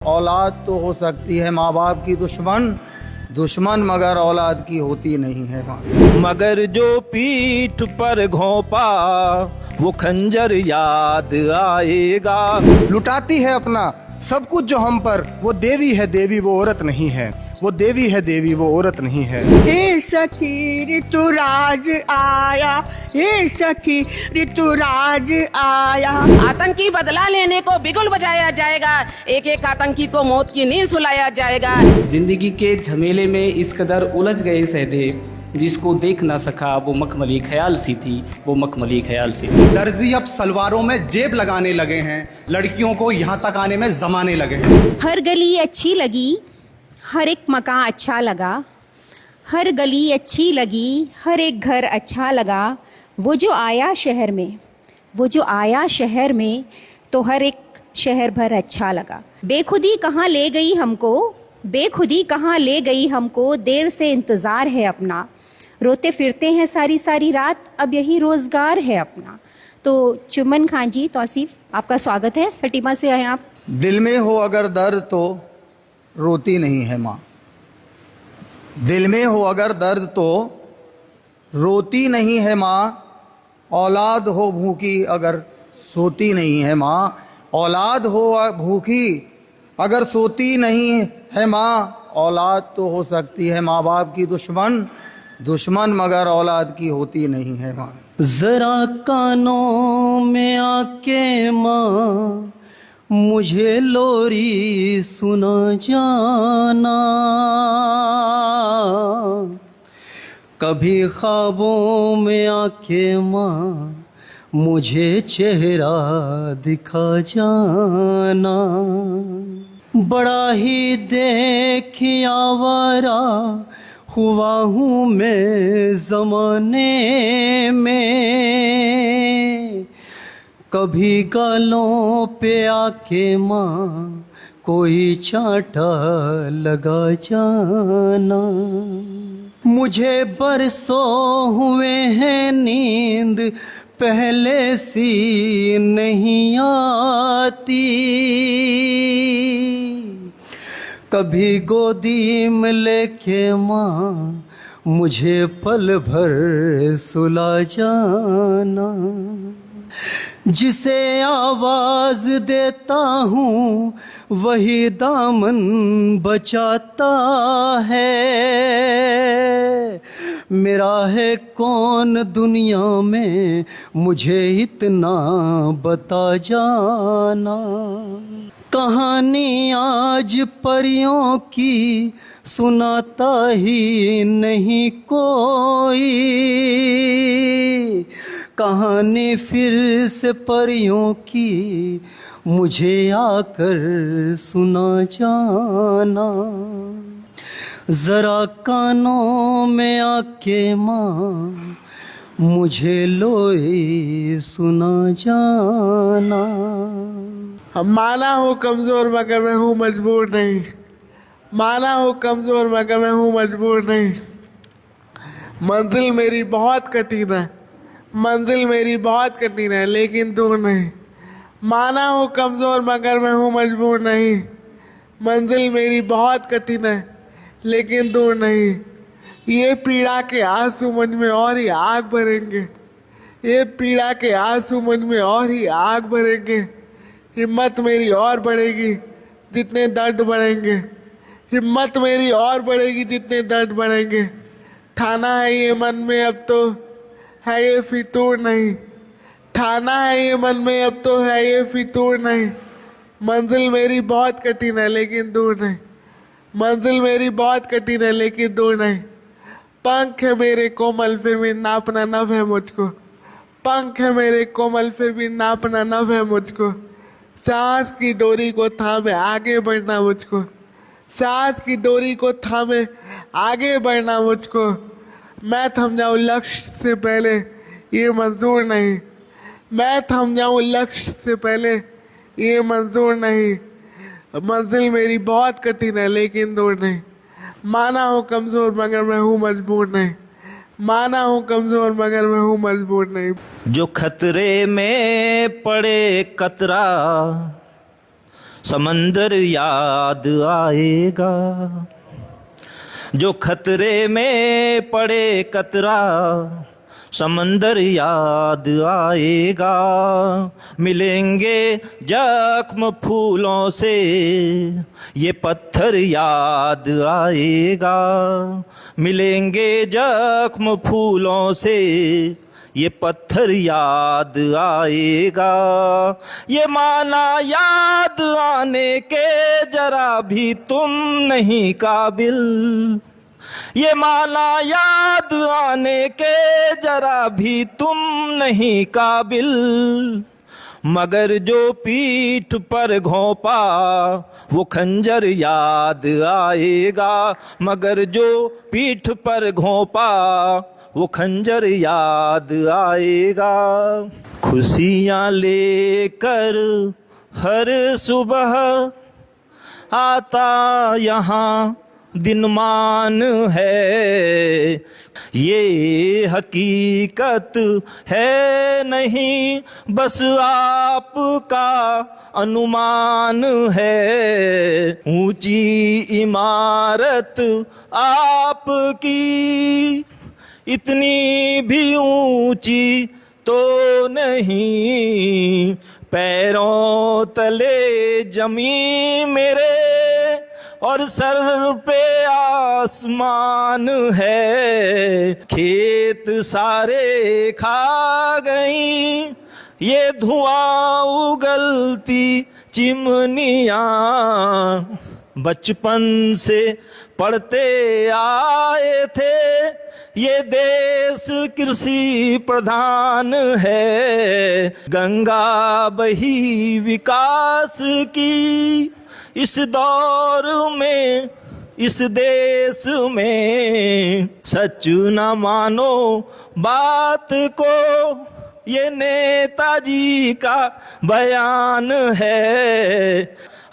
औलाद तो हो सकती है माँ बाप की दुश्मन, दुश्मन मगर औलाद की होती नहीं है माँ। मगर जो पीठ पर घोंपा वो खंजर याद आएगा। लुटाती है अपना सब कुछ जो हम पर, वो देवी है देवी वो औरत नहीं है, वो देवी है देवी वो औरत नहीं है। हे सखी ऋतुराज आया, हे सखी ऋतुराज आया। आतंकी बदला लेने को बिगुल बजाया जाएगा, एक एक आतंकी को मौत की नींद सुलाया जाएगा। जिंदगी के झमेले में इस कदर उलझ गए सहदेव, जिसको देख ना सका वो मखमली ख्याल सी थी, वो मखमली ख्याल सी थी। दर्जी अब सलवारों में जेब लगाने लगे हैं, लड़कियों को यहाँ तक आने में जमाने लगे हैं। हर गली अच्छी लगी, हर एक मकान अच्छा लगा, हर गली अच्छी लगी, हर एक घर अच्छा लगा। वो जो आया शहर में, वो जो आया शहर में, तो हर एक शहर भर अच्छा लगा। बेखुदी कहाँ ले गई हमको, बेखुदी कहाँ ले गई हमको, देर से इंतज़ार है अपना। रोते फिरते हैं सारी सारी रात, अब यही रोज़गार है अपना। तो चुमन खान जी, तौसीफ, आपका स्वागत है। खटीमा से आए आप। दिल में हो अगर दर्द तो रोती नहीं है माँ, दिल में हो अगर दर्द तो रोती नहीं है माँ। औलाद हो भूखी अगर सोती नहीं है माँ, औलाद हो भूखी अगर सोती नहीं है माँ। औलाद तो हो सकती है माँ बाप की दुश्मन, दुश्मन मगर औलाद की होती नहीं है माँ। जरा कानों में आके माँ मुझे लोरी सुना जाना, कभी ख्वाबों में आके माँ मुझे चेहरा दिखा जाना। बड़ा ही देखी आवारा हुआ हूँ मैं ज़माने में, कभी गालों पे आके माँ कोई चांटा लगा जाना। मुझे बरसों हुए हैं नींद पहले सी नहीं आती, कभी गोदी में लेके माँ मुझे पल भर सुला जाना। जिसे आवाज देता हूँ वही दामन बचाता है, मेरा है कौन दुनिया में मुझे इतना बता जाना। कहानी आज परियों की सुनाता ही नहीं कोई, कहानी फिर से परियों की मुझे आकर सुना जाना। जरा कानों में आके माँ मुझे लोई सुना जाना। माना हो कमजोर मगर मैं हूँ मजबूर नहीं, माना हो कमजोर मगर मैं हूँ मजबूर नहीं। मंजिल मेरी बहुत कठिन है, मंजिल मेरी बहुत कठिन है लेकिन दूर नहीं। माना हो कमजोर मगर मैं हूँ मजबूर नहीं, मंजिल मेरी बहुत कठिन है लेकिन दूर नहीं। ये पीड़ा के आंसू मुझ में और ही आग भरेंगे, ये पीड़ा के आंसू मुझ में और ही आग भरेंगे। हिम्मत मेरी और बढ़ेगी जितने दर्द बढ़ेंगे, हिम्मत मेरी और बढ़ेगी जितने दर्द बढ़ेंगे। ठाना है ये मन में अब तो है ये फितूर नहीं, ठाना है ये मन में अब तो है ये फितूर नहीं। मंजिल मेरी बहुत कठिन है लेकिन दूर नहीं, मंजिल मेरी बहुत कठिन है लेकिन दूर नहीं। पंख है मेरे कोमल फिर भी नापना नभ है मुझको, पंख है मेरे कोमल फिर भी नापना नभ है मुझको। सांस की डोरी को थामे आगे बढ़ना मुझको, सांस की डोरी को थामे आगे बढ़ना मुझको। मैं थम जाऊँ लक्ष्य से पहले ये मंजूर नहीं, मैं थम जाऊँ लक्ष्य से पहले ये मंजूर नहीं। मंजिल मेरी बहुत कठिन है लेकिन दूर नहीं। माना हो कमजोर मगर मैं हूँ मजबूर नहीं, माना हूँ कमजोर मगर मैं हूँ मजबूर नहीं। जो खतरे में पड़े कतरा समंदर याद आएगा, जो खतरे में पड़े कतरा समंदर याद आएगा। मिलेंगे जख्म फूलों से ये पत्थर याद आएगा, मिलेंगे जख्म फूलों से ये पत्थर याद आएगा। ये माना याद आने के जरा भी तुम नहीं काबिल, ये माना याद आने के जरा भी तुम नहीं काबिल। मगर जो पीठ पर घोंपा वो खंजर याद आएगा, मगर जो पीठ पर घोंपा वो खंजर याद आएगा। खुशियाँ लेकर हर सुबह आता यहाँ दिनमान है, ये हकीकत है नहीं बस आपका अनुमान है। ऊंची इमारत आपकी इतनी भी ऊंची तो नहीं, पैरों तले जमीन मेरे और सर पे आसमान है। खेत सारे खा गई ये धुआं उगलती चिमनियाँ, बचपन से पढ़ते आए थे ये देश कृषि प्रधान है। गंगा बही विकास की इस दौर में इस देश में, सच न मानो बात को ये नेताजी का बयान है।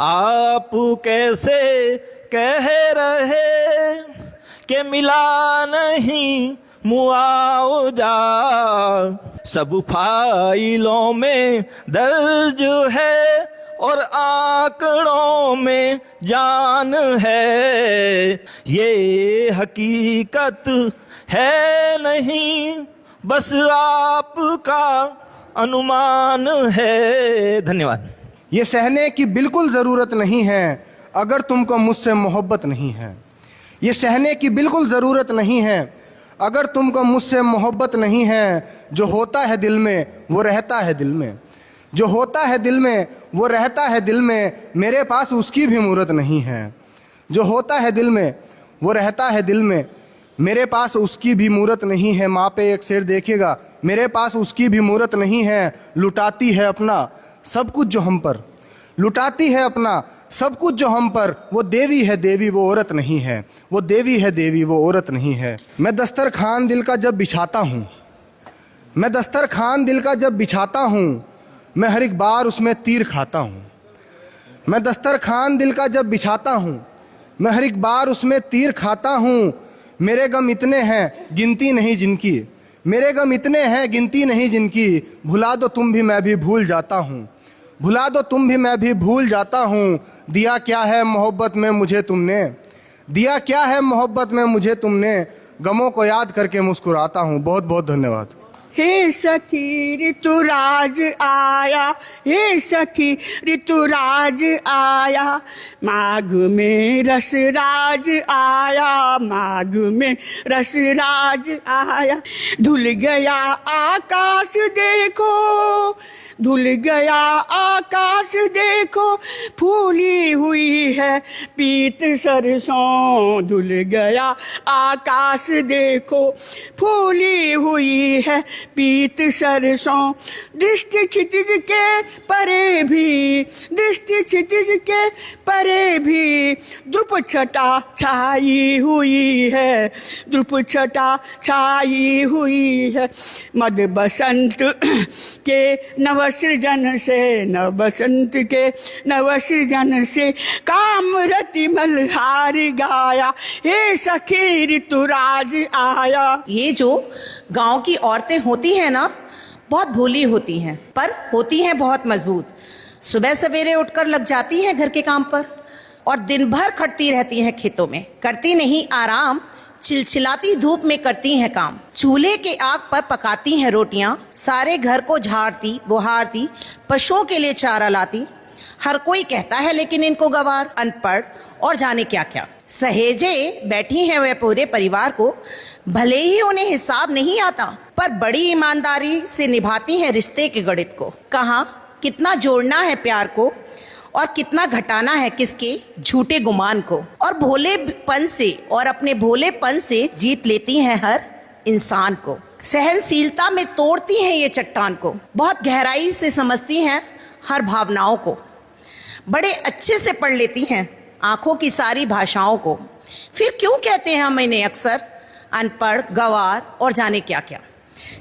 आप कैसे कह रहे कि मिला नहीं मुआवजा, सब फाइलों में दर्ज है और आंकड़ों में जान है। ये हकीकत है नहीं बस आपका अनुमान है। धन्यवाद। ये सहने की बिल्कुल ज़रूरत नहीं है अगर तुमको मुझसे मोहब्बत नहीं है। ये सहने की बिल्कुल ज़रूरत नहीं है अगर तुमको मुझसे मोहब्बत नहीं है। जो होता है दिल में वो रहता है दिल में, जो होता है दिल में वो रहता है दिल में, मेरे पास उसकी भी मूरत नहीं है। जो होता है दिल में वो रहता है दिल में, मेरे पास उसकी भी मूरत नहीं है। माँ पे एक शेर देखिएगा, मेरे पास उसकी भी मूरत नहीं है। लुटाती है अपना सब कुछ जो हम पर, लुटाती है अपना सब कुछ जो हम पर, वो देवी है देवी वो औरत नहीं है, वो देवी है देवी वो औरत नहीं है। मैं दस्तरखान दिल का जब बिछाता हूँ, मैं दस्तरखान दिल का जब बिछाता हूँ, मैं हर एक बार उसमें तीर खाता हूँ। मैं दस्तरखान दिल का जब बिछाता हूँ, मैं हर एक बार उसमें तीर खाता हूँ। मेरे गम इतने हैं गिनती नहीं जिनकी, मेरे गम इतने हैं गिनती नहीं जिनकी। भुला दो तुम भी मैं भी भूल जाता हूँ, भुला दो तुम भी मैं भी भूल जाता हूँ। दिया क्या है मोहब्बत में मुझे तुमने, दिया क्या है मोहब्बत में मुझे तुमने। गमों को याद करके मुस्कुराता हूँ। बहुत बहुत धन्यवाद। हे सखी ऋतुराज आया, हे सखी ऋतुराज आया, माघ में रसराज आया, माघ में रसराज आया। धुल गया आकाश देखो, धुल गया आकाश देखो, फूली हुई है पीत सरसों। धुल गया आकाश देखो, फूली हुई है पीत सरसों। दृष्टि क्षितिज के परे भी, दृष्टि क्षितिज के परे भी, ध्रुप छटा छाई हुई है, ध्रुप छटा छाई हुई है। मद बसंत के नव सृजन से, नव बसंत के नव सृजन से, कामरति मल्हार गाया, हे सखी ऋतुराज आया। ये जो गांव की औरतें होती हैं ना, बहुत भोली होती हैं पर होती हैं बहुत मजबूत। सुबह सवेरे उठकर लग जाती हैं घर के काम पर और दिन भर खटती रहती हैं खेतों में, करती नहीं आराम, चिलचिलाती धूप में करती हैं काम। चूल्हे के आग पर पकाती हैं रोटियां, सारे घर को झाड़ती बुहारती, पशुओं के लिए चारा लाती। हर कोई कहता है लेकिन इनको गवार, अनपढ़ और जाने क्या क्या। सहेजे बैठी हैं वे पूरे परिवार को, भले ही उन्हें हिसाब नहीं आता, पर बड़ी ईमानदारी से निभाती हैं रिश्ते के गणित को। कहाँ कितना जोड़ना है प्यार को और कितना घटाना है किसके झूठे गुमान को। और भोलेपन से और अपने भोलेपन से जीत लेती हैं हर इंसान को। सहनशीलता में तोड़ती हैं ये चट्टान को, बहुत गहराई से समझती हैं हर भावनाओं को, बड़े अच्छे से पढ़ लेती हैं आंखों की सारी भाषाओं को। फिर क्यों कहते हैं हम इन्हें अक्सर अनपढ़, गवार और जाने क्या क्या,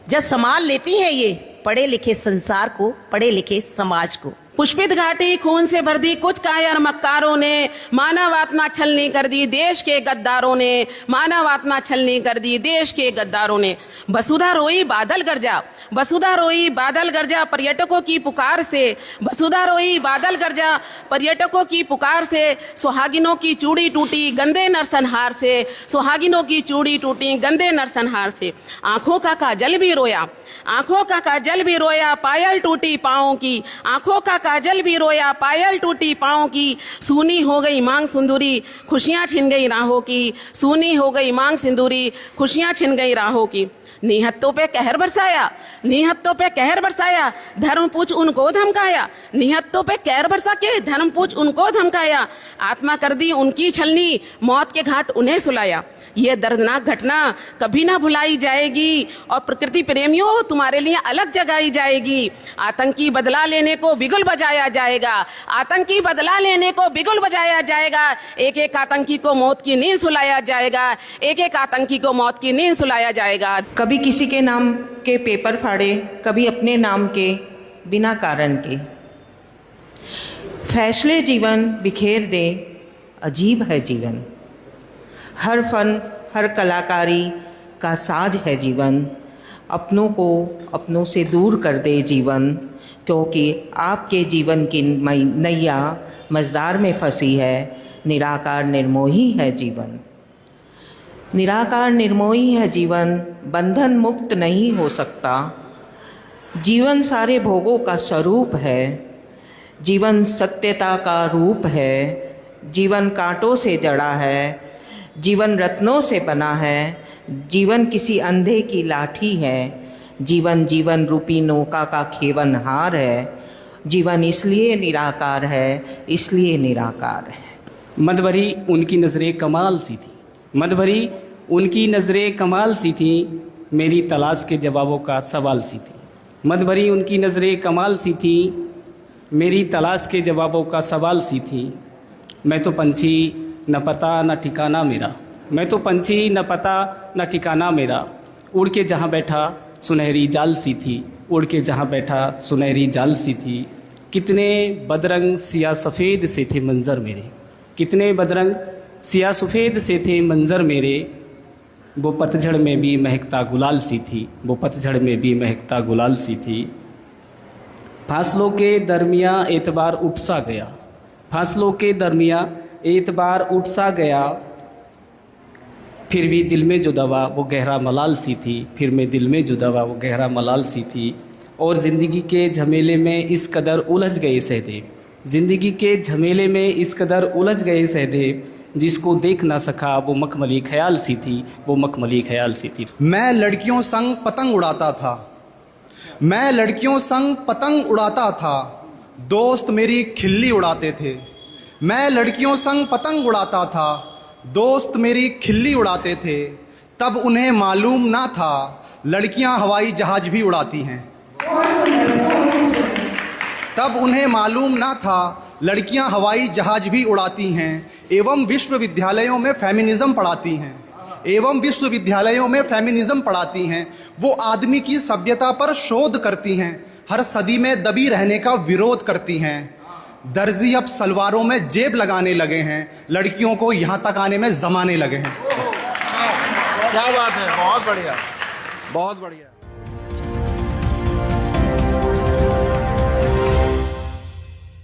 जब संभाल लेती हैं ये पढ़े लिखे संसार को, पढ़े लिखे समाज को। पुष्पित घाटी खून से भर दी कुछ कायर मक्कारों ने, मानव आत्मा छलनी कर दी देश के गद्दारों ने, मानव आत्मा छलनी कर दी देश के गद्दारों ने। वसुधा रोई बादल गरजा, वसुधा रोई बादल गरजा पर्यटकों की पुकार से, वसुधा रोई बादल गरजा पर्यटकों की पुकार से। सुहागिनों की चूड़ी टूटी गंदे नरसंहार से, सुहागिनों की चूड़ी टूटी गंदे नरसंहार से। आंखों का काजल भी रोया, आंखों का काजल भी रोया पायल टूटी पाँव की, आंखों का काजल भी रोया पायल टूटी पाँव की। सूनी हो गई मांग सिंदूरी खुशियां छिन गई राहों की, सूनी हो गई मांग सिंदूरी खुशियां छिन गई राहों की। निहत्तों पे कहर बरसाया, निहत्तों पे कहर बरसाया, धर्म पूछ उनको धमकाया, निहत्तों पे कहर बरसा के धर्म पूछ उनको धमकाया। आत्मा कर दी उनकी छलनी, मौत के घाट उन्हें सुलाया। ये दर्दनाक घटना कभी ना भुलाई जाएगी और प्रकृति प्रेमियों तुम्हारे लिए अलग जगाई जाएगी। आतंकी बदला लेने को बिगुल बजाया जाएगा, आतंकी बदला लेने को बिगुल बजाया जाएगा। एक एक आतंकी को मौत की नींद सुलाया जाएगा, एक एक आतंकी को मौत की नींद सुलाया जाएगा। कभी किसी के नाम के पेपर फाड़े, कभी अपने नाम के बिना कारण के। फैसले जीवन बिखेर दे, अजीब है जीवन। हर फन हर कलाकारी का साज है जीवन। अपनों को अपनों से दूर कर दे जीवन, क्योंकि आपके जीवन की नैया मझधार में फंसी है। निराकार निर्मोही है जीवन, निराकार निर्मोही है जीवन। बंधन मुक्त नहीं हो सकता। जीवन सारे भोगों का स्वरूप है, जीवन सत्यता का रूप है। जीवन कांटों से जड़ा है, जीवन रत्नों से बना है। जीवन किसी अंधे की लाठी है, जीवन जीवन रूपी नौका का खेवनहार है। जीवन इसलिए निराकार है, इसलिए निराकार है। मधुबरी उनकी नज़रें कमाल सी थी, मधुबरी उनकी नज़रें कमाल सी थी, मेरी तलाश के जवाबों का सवाल सी थी। मधुबरी उनकी नज़रें कमाल सी थी, मेरी तलाश के जवाबों का सवाल सी थी। मैं तो पंछी न पता न ठिकाना मेरा, मैं तो पंछी न पता न ठिकाना मेरा। उड़ के जहाँ बैठा सुनहरी जाल सी थी, उड़ के जहाँ बैठा सुनहरी जाल सी थी। कितने बदरंग सिया सफ़ेद से थे मंज़र मेरे, कितने बदरंग सिया सफ़ेद से थे मंज़र मेरे। वो पतझड़ में भी महकता गुलाल सी थी, वो पतझड़ में भी महकता गुलाल सी थी। फासलों के दरमियाँ एतबार उठ सा गया, फासलों के दरमियाँ एतबार उठ सा गया। फिर भी दिल में जो दवा वो गहरा मलाल सी थी, फिर में दिल में जो दवा वो गहरा मलाल सी थी। और ज़िंदगी के झमेले में इस कदर उलझ गए सहदेव, ज़िंदगी के झमेले में इस कदर उलझ गए सहदेव, जिसको देख ना सका वो मखमली ख्याल सी थी, वो मखमली ख्याल सी थी। मैं लड़कियों संग पतंग उड़ाता था, मैं लड़कियों संग पतंग उड़ाता था, दोस्त मेरी खिल्ली उड़ाते थे। मैं लड़कियों संग पतंग उड़ाता था, दोस्त मेरी खिल्ली उड़ाते थे। तब उन्हें मालूम ना था लड़कियां हवाई जहाज भी उड़ाती हैं, तब उन्हें मालूम ना था लड़कियां हवाई जहाज भी उड़ाती हैं। एवं विश्वविद्यालयों में फेमिनिज्म पढ़ाती हैं, एवं विश्वविद्यालयों में फेमिनिज्म पढ़ाती हैं। वो आदमी की सभ्यता पर शोध करती हैं, हर सदी में दबी रहने का विरोध करती हैं। दर्जी अब सलवारों में जेब लगाने लगे हैं, लड़कियों को यहाँ तक आने में जमाने लगे हैं। क्या बात है, बहुत बढ़िया, बहुत बढ़िया।